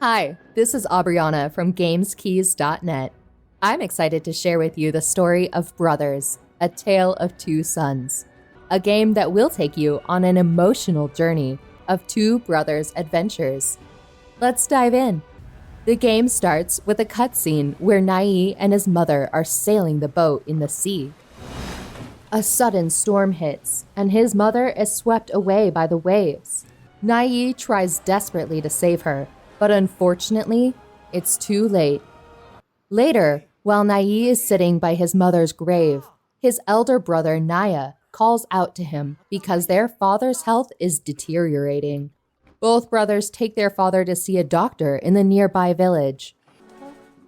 Hi, this is Aubriana from GamesKeys.net. I'm excited to share with you the story of Brothers, A Tale of Two Sons, a game that will take you on an emotional journey of two brothers' adventures. Let's dive in. The game starts with a cutscene where Nai and his mother are sailing the boat in the sea. A sudden storm hits, and his mother is swept away by the waves. Nai tries desperately to save her, but unfortunately, it's too late. Later, while Nai is sitting by his mother's grave, his elder brother Naya calls out to him because their father's health is deteriorating. Both brothers take their father to see a doctor in the nearby village.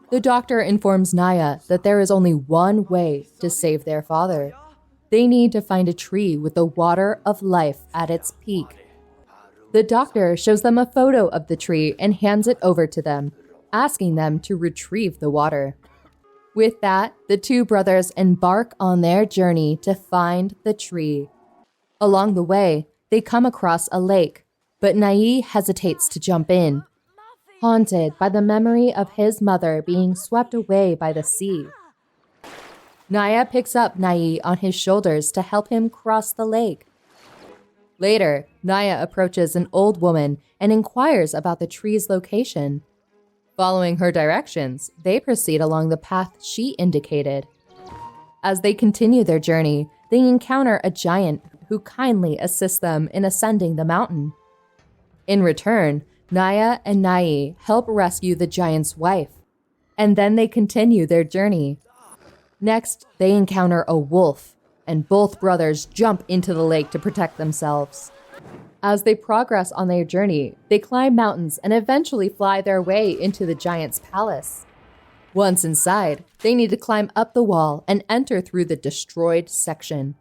The doctor informs Naya that there is only one way to save their father. They need to find a tree with the water of life at its peak. The doctor shows them a photo of the tree and hands it over to them, asking them to retrieve the water. With that, the two brothers embark on their journey to find the tree. Along the way, they come across a lake, but Nai hesitates to jump in, haunted by the memory of his mother being swept away by the sea. Naya picks up Nai on his shoulders to help him cross the lake. Later, Naya approaches an old woman and inquires about the tree's location. Following her directions, they proceed along the path she indicated. As they continue their journey, they encounter a giant who kindly assists them in ascending the mountain. In return, Naya and Nai help rescue the giant's wife, and then they continue their journey. Next, they encounter a wolf, and both brothers jump into the lake to protect themselves. As they progress on their journey, they climb mountains and eventually fly their way into the giant's palace. Once inside, they need to climb up the wall and enter through the destroyed section.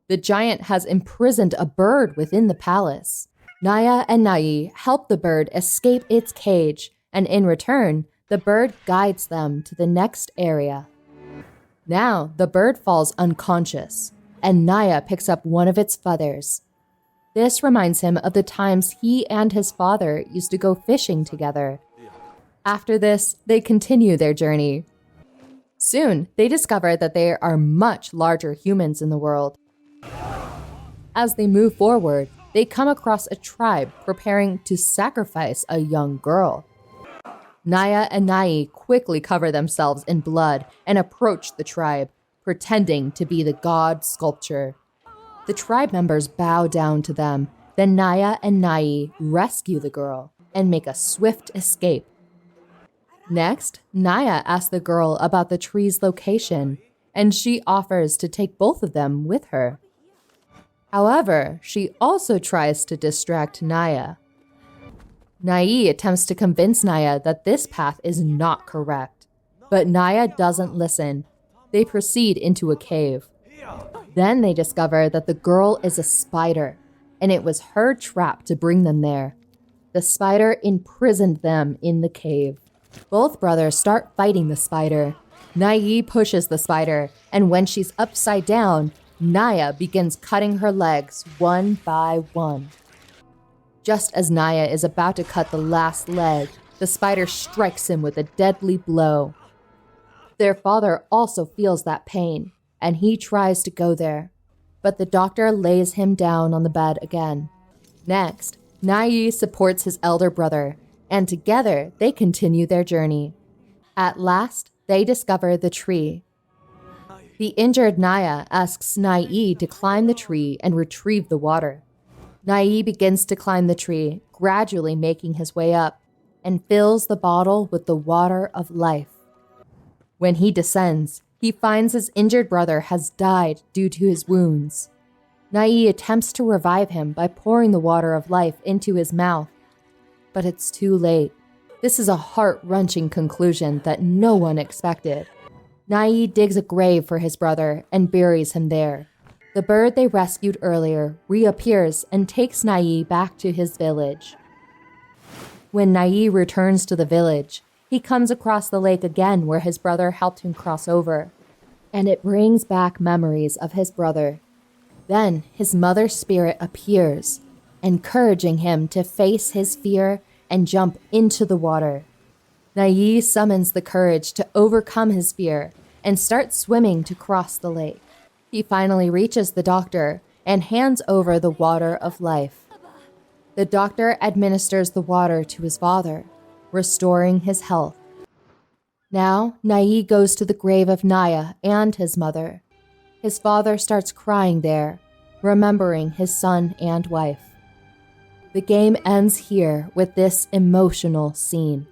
The giant has imprisoned a bird within the palace. Naya and Nai help the bird escape its cage, and in return, the bird guides them to the next area. Now, the bird falls unconscious, and Naya picks up one of its feathers. This reminds him of the times he and his father used to go fishing together. After this, they continue their journey. Soon, they discover that there are much larger humans in the world. As they move forward, they come across a tribe preparing to sacrifice a young girl. Naya and Nai quickly cover themselves in blood and approach the tribe, pretending to be the god sculpture. The tribe members bow down to them, then Naya and Nai rescue the girl and make a swift escape. Next, Naya asks the girl about the tree's location, and she offers to take both of them with her. However, she also tries to distract Naya. Nai attempts to convince Naya that this path is not correct, but Naya doesn't listen. They proceed into a cave. Then they discover that the girl is a spider, and it was her trap to bring them there. The spider imprisoned them in the cave. Both brothers start fighting the spider. Nai pushes the spider, and when she's upside down, Naya begins cutting her legs one by one. Just as Naya is about to cut the last leg, the spider strikes him with a deadly blow. Their father also feels that pain, and he tries to go there, but the doctor lays him down on the bed again. Next, Nai supports his elder brother, and together they continue their journey. At last, they discover the tree. The injured Naya asks Nai to climb the tree and retrieve the water. Nai begins to climb the tree, gradually making his way up, and fills the bottle with the water of life. When he descends, he finds his injured brother has died due to his wounds. Nai attempts to revive him by pouring the water of life into his mouth, but it's too late. This is a heart-wrenching conclusion that no one expected. Nai digs a grave for his brother and buries him there. The bird they rescued earlier reappears and takes Nai back to his village. When Nai returns to the village, he comes across the lake again where his brother helped him cross over, and it brings back memories of his brother. Then his mother's spirit appears, encouraging him to face his fear and jump into the water. Nai summons the courage to overcome his fear and starts swimming to cross the lake. He finally reaches the doctor and hands over the water of life. The doctor administers the water to his father, restoring his health. Now, Nai goes to the grave of Naya and his mother. His father starts crying there, remembering his son and wife. The game ends here with this emotional scene.